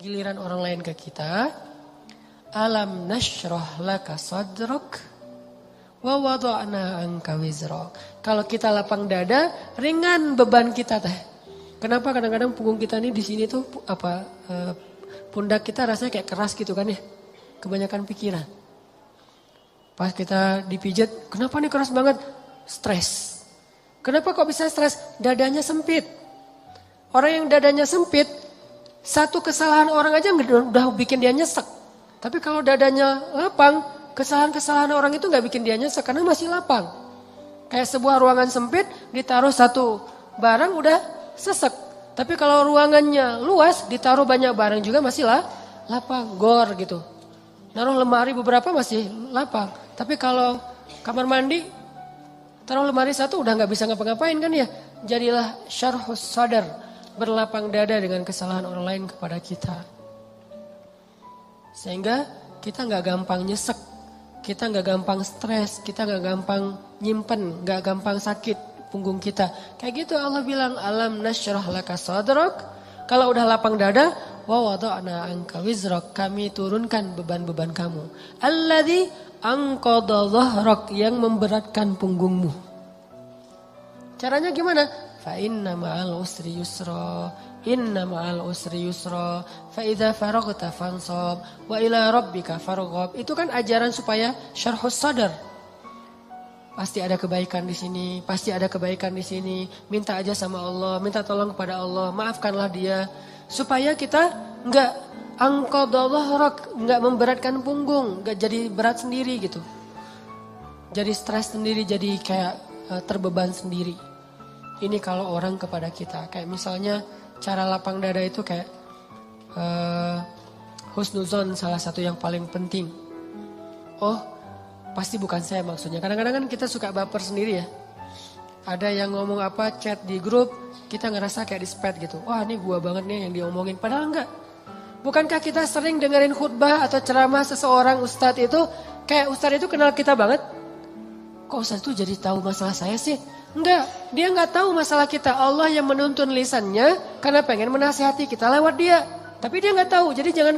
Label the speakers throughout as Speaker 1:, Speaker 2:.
Speaker 1: giliran orang lain ke kita, alam nashrah laka sadrak wa wada'na anka wizrak. Kalau kita lapang dada, ringan beban kita teh. Kenapa kadang-kadang punggung kita nih di sini tuh pundak kita rasanya kayak keras gitu kan ya. Kebanyakan pikiran. Pas kita dipijat, kenapa nih keras banget? Stres. Kenapa kok bisa stres? Dadanya sempit. Orang yang dadanya sempit, satu kesalahan orang aja udah bikin dia nyesek. Tapi kalau dadanya lapang, kesalahan-kesalahan orang itu gak bikin dia nyesek karena masih lapang. Kayak sebuah ruangan sempit, ditaruh satu barang udah sesek. Tapi kalau ruangannya luas, ditaruh banyak barang juga masih lapang, gor gitu. Naruh lemari beberapa masih lapang. Tapi kalau kamar mandi, taruh lemari satu udah gak bisa ngapa-ngapain kan ya. Jadilah syarhus sadar, berlapang dada dengan kesalahan orang lain kepada kita. Sehingga kita gak gampang nyesek, kita gak gampang stres, kita gak gampang nyimpen, gak gampang sakit punggung kita. Kayak gitu Allah bilang, alam nasyrah laka sadrak. Kalau udah lapang dada, wa wada'na anka wizrak, kami turunkan beban-beban kamu. Alladzi anqadha dhahrak, yang memberatkan punggungmu. Caranya gimana? Fa inna ma'al usri yusra, inna ma'al usri yusra, fa idza faraghta fansab wa ila rabbika farghab. Itu kan ajaran supaya syarhus sadar. Pasti ada kebaikan di sini, pasti ada kebaikan di sini. Minta aja sama Allah, minta tolong kepada Allah, maafkanlah dia. Supaya kita enggak anqadha dhahrak, enggak memberatkan punggung, enggak jadi berat sendiri gitu. Jadi stres sendiri, jadi kayak terbeban sendiri. Ini kalau orang kepada kita, kayak misalnya cara lapang dada itu kayak husnuzon salah satu yang paling penting. Oh, pasti bukan saya maksudnya. Kadang-kadang kan kita suka baper sendiri ya. Ada yang ngomong apa, chat di grup, kita ngerasa kayak di spam gitu. Wah ini gua banget nih yang diomongin. Padahal enggak. Bukankah kita sering dengerin khutbah atau ceramah seseorang ustadz itu, kayak ustadz itu kenal kita banget? Kok ustadz itu jadi tahu masalah saya sih? Enggak, dia enggak tahu masalah kita. Allah yang menuntun lisannya karena pengen menasihati kita lewat dia. Tapi dia enggak tahu, jadi jangan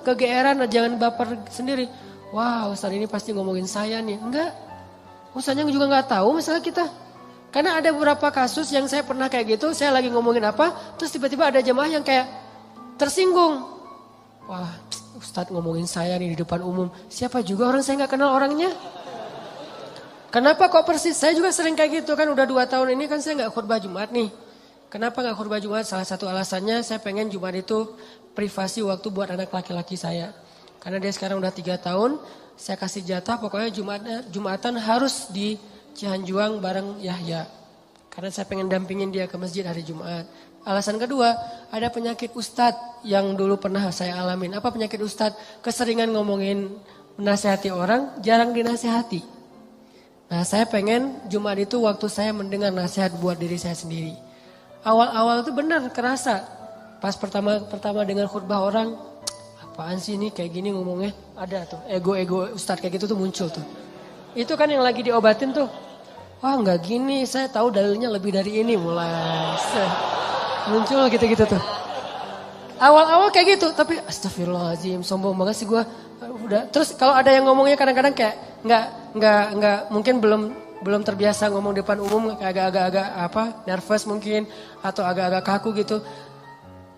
Speaker 1: kegeeran, jangan baper sendiri. Wah ustadz ini pasti ngomongin saya nih. Enggak, ustadznya juga enggak tahu masalah kita. Karena ada beberapa kasus yang saya pernah kayak gitu, saya lagi ngomongin apa, terus tiba-tiba ada jemaah yang kayak tersinggung. Wah ustadz ngomongin saya nih di depan umum, siapa juga orang saya enggak kenal orangnya. Kenapa kok persis? Saya juga sering kayak gitu kan, udah 2 tahun ini kan saya enggak khutbah Jumat nih. Kenapa enggak khutbah Jumat? Salah satu alasannya saya pengen Jumat itu privasi waktu buat anak laki-laki saya. Karena dia sekarang udah 3 tahun, saya kasih jatah pokoknya Jumatan harus di Cihanjuang bareng Yahya. Karena saya pengen dampingin dia ke masjid hari Jumat. Alasan kedua, ada penyakit ustadz yang dulu pernah saya alamin. Apa penyakit ustadz? Keseringan ngomongin menasihati orang, jarang dinasihati. Nah saya pengen Jumat itu waktu saya mendengar nasihat buat diri saya sendiri. Awal-awal itu benar kerasa. Pas pertama dengar khutbah orang, apaan sih ini kayak gini ngomongnya? Ada tuh ego-ego ustadz kayak gitu tuh muncul tuh. Itu kan yang lagi diobatin tuh. Wah enggak gini, saya tahu dalilnya lebih dari ini mulai. Muncul gitu-gitu tuh. Awal-awal kayak gitu, tapi astagfirullahaladzim, sombong banget sih gue. Udah. Terus kalau ada yang ngomongnya kadang-kadang kayak enggak mungkin belum terbiasa ngomong depan umum, kayak agak-agak nervous mungkin atau agak-agak kaku gitu.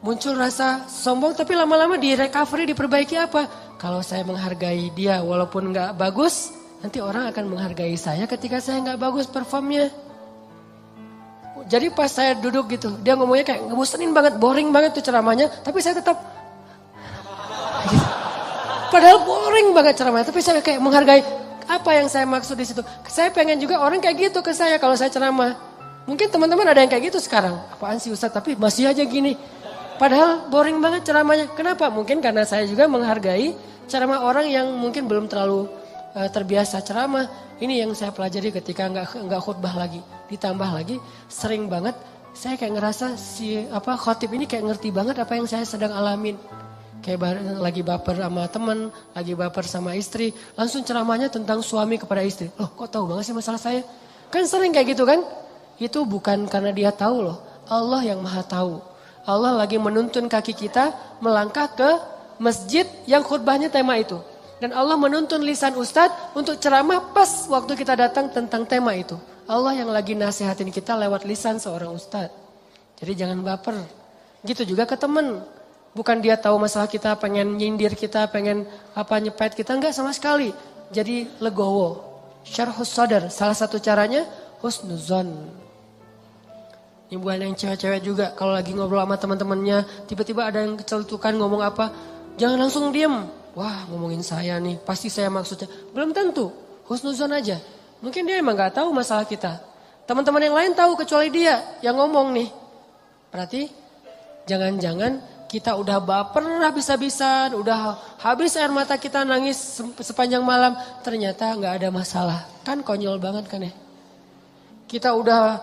Speaker 1: Muncul rasa sombong tapi lama-lama di recovery diperbaiki apa? Kalau saya menghargai dia walaupun enggak bagus, nanti orang akan menghargai saya ketika saya nggak bagus performnya. Jadi pas saya duduk gitu, dia ngomongnya kayak ngebosenin banget, boring banget tuh ceramahnya. Tapi saya tetap, padahal boring banget ceramahnya. Tapi saya kayak menghargai apa yang saya maksud di situ. Saya pengen juga orang kayak gitu ke saya kalau saya ceramah. Mungkin teman-teman ada yang kayak gitu sekarang. Apaan sih Ustaz, tapi masih aja gini. Padahal boring banget ceramahnya. Kenapa? Mungkin karena saya juga menghargai ceramah orang yang mungkin belum terlalu terbiasa ceramah. Ini yang saya pelajari ketika nggak khutbah lagi. Ditambah lagi sering banget saya kayak ngerasa khotib ini kayak ngerti banget apa yang saya sedang alamin. Kayak lagi baper sama teman, lagi baper sama istri, langsung ceramahnya tentang suami kepada istri. Loh kok tahu banget sih masalah saya? Kan sering kayak gitu kan? Itu bukan karena dia tahu loh, Allah yang maha tahu. Allah lagi menuntun kaki kita melangkah ke masjid yang khutbahnya tema itu. Dan Allah menuntun lisan ustadz untuk ceramah pas waktu kita datang tentang tema itu. Allah yang lagi nasihatin kita lewat lisan seorang ustadz. Jadi jangan baper. Gitu juga ke temen. Bukan dia tahu masalah kita, pengen nyindir kita, pengen nyepet kita. Enggak sama sekali. Jadi legowo. Syarhus sadar. Salah satu caranya husnuzon. Ini bukan yang cewek-cewek juga. Kalau lagi ngobrol sama teman-temannya, tiba-tiba ada yang kecelutukan ngomong apa. Jangan langsung diem. Wah, ngomongin saya nih. Pasti saya maksudnya. Belum tentu. Husnuzon aja. Mungkin dia emang gak tahu masalah kita. Teman-teman yang lain tahu kecuali dia yang ngomong nih. Berarti jangan-jangan kita udah baper habis-habisan. Udah habis air mata kita nangis sepanjang malam. Ternyata gak ada masalah. Kan konyol banget kan ya. Kita udah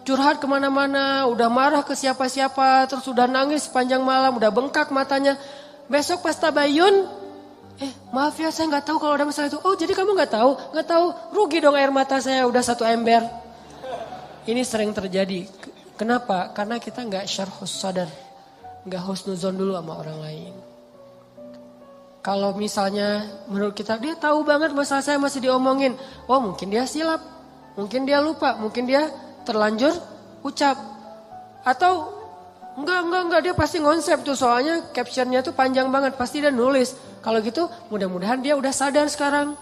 Speaker 1: curhat kemana-mana, udah marah ke siapa-siapa, terus udah nangis sepanjang malam, udah bengkak matanya. Besok pas tabayun, maaf ya saya gak tahu kalau ada masalah itu. Oh jadi kamu gak tahu? Gak tahu, rugi dong air mata saya udah 1 ember. Ini sering terjadi. Kenapa? Karena kita gak syarhus sadar, gak husnuzon dulu sama orang lain. Kalau misalnya menurut kita, dia tahu banget masalah saya masih diomongin. Oh mungkin dia silap, mungkin dia lupa, mungkin dia terlanjur ucap. Atau enggak dia pasti konsep tuh, soalnya captionnya tuh panjang banget, pasti dia nulis. Kalau gitu mudah-mudahan dia udah sadar sekarang.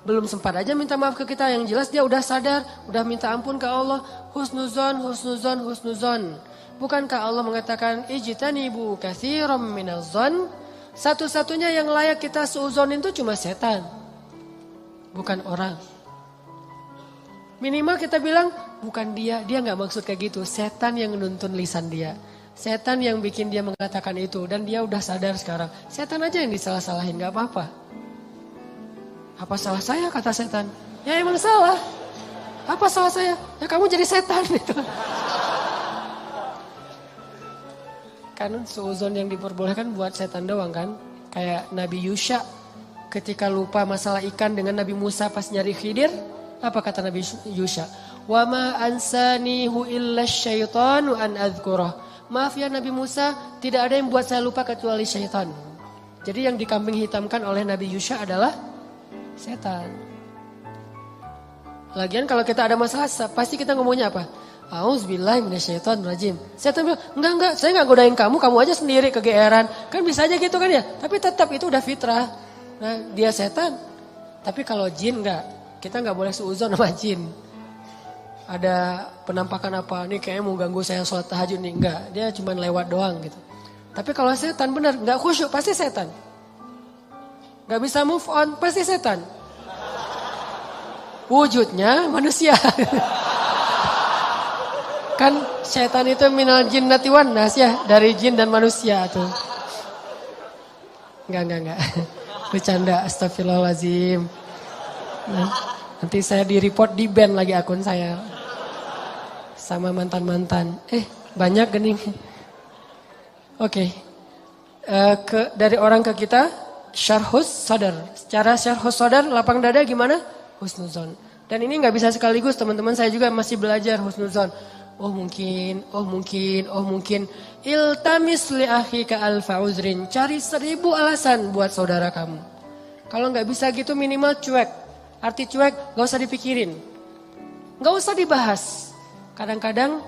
Speaker 1: Belum sempat aja minta maaf ke kita, yang jelas dia udah sadar, udah minta ampun ke Allah. Husnuzon, husnuzon, husnuzon. Bukankah Allah mengatakan ijtanibu katsiran minaz-zon? Satu-satunya yang layak kita suuzonin itu cuma setan, bukan orang. Minimal kita bilang, bukan dia gak maksud kayak gitu. Setan yang nuntun lisan dia. Setan yang bikin dia mengatakan itu. Dan dia udah sadar sekarang. Setan aja yang disalah-salahin, gak apa-apa. Apa salah saya kata setan? Ya emang salah. Apa salah saya? Ya kamu jadi setan itu. Kan suuzon yang diperbolehkan buat setan doang kan. Kayak Nabi Yusha ketika lupa masalah ikan dengan Nabi Musa pas nyari Khidir. Apa kata Nabi Yusha? Wa ma ansanihu illa syaitanu an adzkurah. Maaf ya Nabi Musa, tidak ada yang buat saya lupa kecuali syaitan. Jadi yang dikambing hitamkan oleh Nabi Yusha adalah setan. Lagian kalau kita ada masalah, pasti kita ngomongnya apa? Auzubillahi minasyaitonirrajim. Setan bilang, enggak, saya enggak godain kamu aja sendiri kegeeran. Kan bisa aja gitu kan ya. Tapi tetap itu udah fitrah. Nah, dia setan. Tapi kalau jin enggak. Kita nggak boleh suuzon sama jin. Ada penampakan apa, nih kayaknya mau ganggu saya sholat tahajud nih. Enggak, dia cuma lewat doang gitu. Tapi kalau setan benar, nggak khusyuk, pasti setan. Nggak bisa move on, pasti setan. Wujudnya manusia. Kan setan itu minal jinnati wan nas ya, dari jin dan manusia tuh. Enggak. Bercanda, astagfirullahaladzim. Nanti saya di-report, di-ban lagi akun saya. Sama mantan-mantan. Banyak gening. Oke. Dari orang ke kita, syarhus sadar. Secara syarhus sadar, lapang dada gimana? Husnuzon. Dan ini gak bisa sekaligus, teman-teman saya juga masih belajar husnuzon. Oh mungkin. Iltamis li akhika alfa uzrin. Cari 1000 alasan buat saudara kamu. Kalau gak bisa gitu minimal cuek. Arti cuek gak usah dipikirin. Gak usah dibahas. Kadang-kadang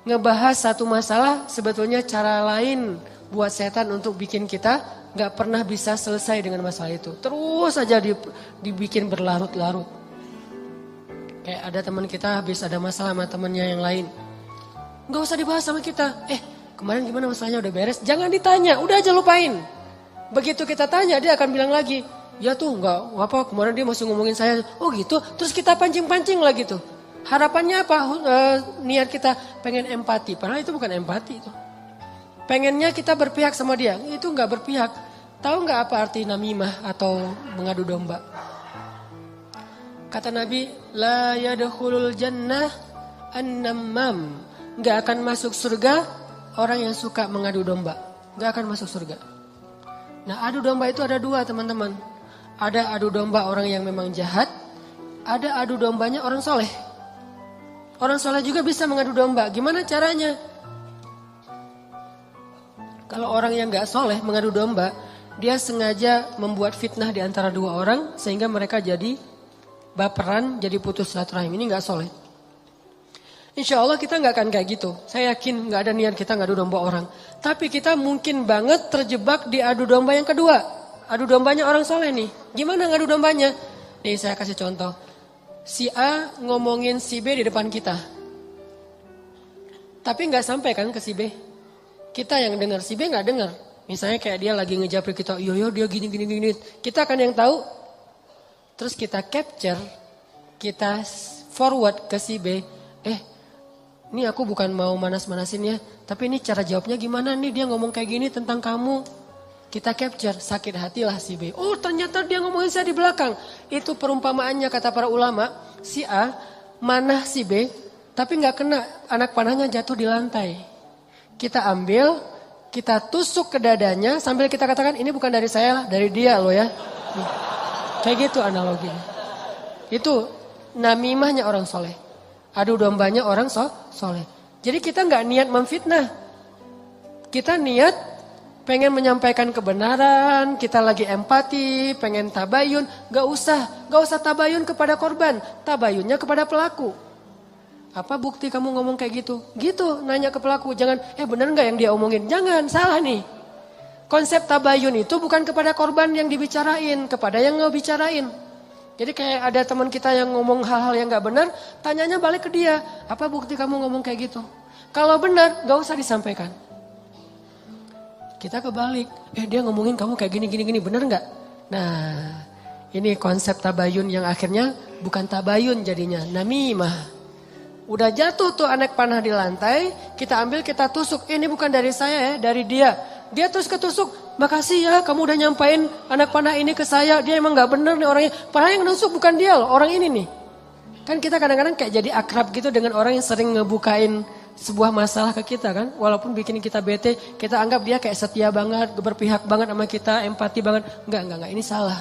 Speaker 1: ngebahas satu masalah sebetulnya cara lain buat setan untuk bikin kita gak pernah bisa selesai dengan masalah itu. Terus aja dibikin berlarut-larut. Kayak ada teman kita habis ada masalah sama temannya yang lain. Gak usah dibahas sama kita. Kemarin gimana masalahnya, udah beres? Jangan ditanya, udah aja lupain. Begitu kita tanya dia akan bilang lagi. Ya tuh enggak apa, kemarin dia masih ngomongin saya. Oh gitu, terus kita pancing-pancing lagi tuh. Harapannya apa? Niat kita pengen empati. Padahal itu bukan empati itu. Pengennya kita berpihak sama dia. Itu enggak berpihak. Tahu enggak apa arti namimah atau mengadu domba? Kata Nabi, la yadkhulul jannah an-nammam. Enggak akan masuk surga orang yang suka mengadu domba. Enggak akan masuk surga. Nah, adu domba itu ada 2, teman-teman. Ada adu domba orang yang memang jahat, ada adu dombanya orang soleh. Orang soleh juga bisa mengadu domba. Gimana caranya? Kalau orang yang gak soleh mengadu domba, dia sengaja membuat fitnah di antara dua orang sehingga mereka jadi baperan, jadi putus silaturahim. Ini gak soleh. Insya Allah kita gak akan kayak gitu. Saya yakin gak ada niat kita ngadu domba orang. Tapi kita mungkin banget terjebak di adu domba yang kedua. Adu dombanya orang soleh nih. Gimana ngadu dombanya? Nih saya kasih contoh. Si A ngomongin si B di depan kita. Tapi gak sampai kan ke si B. Kita yang dengar, si B gak dengar. Misalnya kayak dia lagi ngejapri kita. Yo dia gini. Kita kan yang tahu. Terus kita capture. Kita forward ke si B. Ini aku bukan mau manas-manasin ya. Tapi ini cara jawabnya gimana nih. Dia ngomong kayak gini tentang kamu. Kita capture, sakit hatilah si B. Oh ternyata dia ngomongin saya di belakang. Itu perumpamaannya kata para ulama. Si A manah si B. Tapi gak kena, anak panahnya jatuh di lantai. Kita ambil, kita tusuk ke dadanya. Sambil kita katakan ini bukan dari saya lah, dari dia loh ya. Nih. Kayak gitu analoginya. Itu namimahnya orang soleh. Adu dombanya orang soleh. Jadi kita gak niat memfitnah. Kita niat pengen menyampaikan kebenaran, kita lagi empati, pengen tabayun. Gak usah tabayun kepada korban. Tabayunnya kepada pelaku. Apa bukti kamu ngomong kayak gitu? Gitu, nanya ke pelaku. Jangan, benar gak yang dia omongin? Jangan, salah nih. Konsep tabayun itu bukan kepada korban yang dibicarain, kepada yang ngebicarain. Jadi kayak ada teman kita yang ngomong hal-hal yang gak benar, tanyanya balik ke dia. Apa bukti kamu ngomong kayak gitu? Kalau benar, gak usah disampaikan. Kita kebalik, dia ngomongin kamu kayak gini, benar gak? Nah, ini konsep tabayun yang akhirnya bukan tabayun jadinya, namimah. Udah jatuh tuh anak panah di lantai, kita ambil, kita tusuk. Ini bukan dari saya ya, dari dia. Dia terus ketusuk, makasih ya kamu udah nyampain anak panah ini ke saya. Dia emang gak bener nih orangnya. Padahal yang nusuk bukan dia loh, orang ini nih. Kan kita kadang-kadang kayak jadi akrab gitu dengan orang yang sering ngebukain sebuah masalah ke kita kan. Walaupun bikin kita bete, kita anggap dia kayak setia banget, berpihak banget sama kita, empati banget. Enggak, ini salah.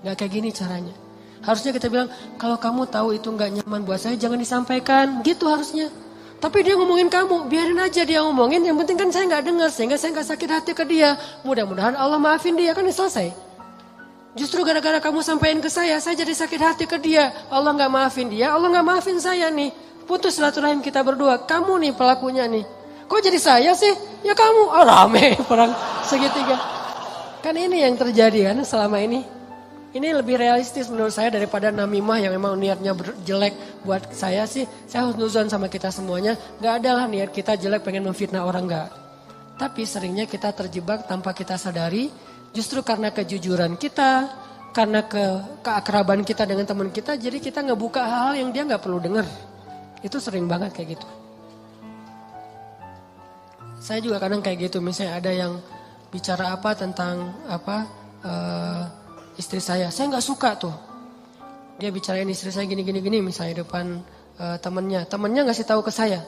Speaker 1: Enggak kayak gini caranya. Harusnya kita bilang, kalau kamu tahu itu gak nyaman buat saya, jangan disampaikan. Gitu harusnya. Tapi dia ngomongin kamu, biarin aja dia ngomongin. Yang penting kan saya gak dengar, sehingga saya gak sakit hati ke dia. Mudah-mudahan Allah maafin dia, kan selesai. Justru gara-gara kamu sampaikan ke saya jadi sakit hati ke dia. Allah gak maafin dia, Allah gak maafin saya nih. Putus silaturahim kita berdua, kamu nih pelakunya nih. Kok jadi saya sih? Ya kamu, rame perang segitiga. Kan ini yang terjadi kan selama ini. Ini lebih realistis menurut saya daripada namimah yang memang niatnya jelek buat saya sih. Saya husnuzon sama kita semuanya. Gak ada lah niat kita jelek pengen memfitnah orang, gak. Tapi seringnya kita terjebak tanpa kita sadari. Justru karena kejujuran kita, karena keakraban kita dengan teman kita. Jadi kita ngebuka hal-hal yang dia gak perlu dengar. Itu sering banget kayak gitu. Saya juga kadang kayak gitu. Misalnya ada yang bicara apa tentang istri saya nggak suka tuh. Dia bicarain istri saya gini misalnya depan temennya ngasih tahu ke saya.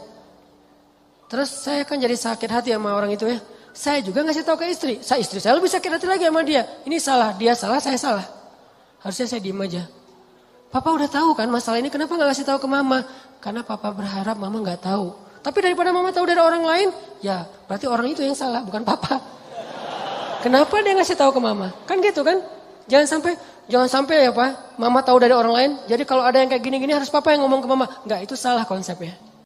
Speaker 1: Terus saya kan jadi sakit hati sama orang itu ya. Saya juga ngasih tahu ke istri. Istri saya lebih sakit hati lagi sama dia. Ini salah, dia salah, saya salah. Harusnya saya diem aja. Papa udah tahu kan masalah ini, kenapa nggak ngasih tahu ke mama? Karena papa berharap mama nggak tahu. Tapi daripada mama tahu dari orang lain, ya berarti orang itu yang salah, bukan papa. Kenapa dia ngasih tahu ke mama? Kan gitu kan? Jangan sampai ya Pak, mama tahu dari orang lain. Jadi kalau ada yang kayak gini-gini harus papa yang ngomong ke mama. Enggak, itu salah konsepnya.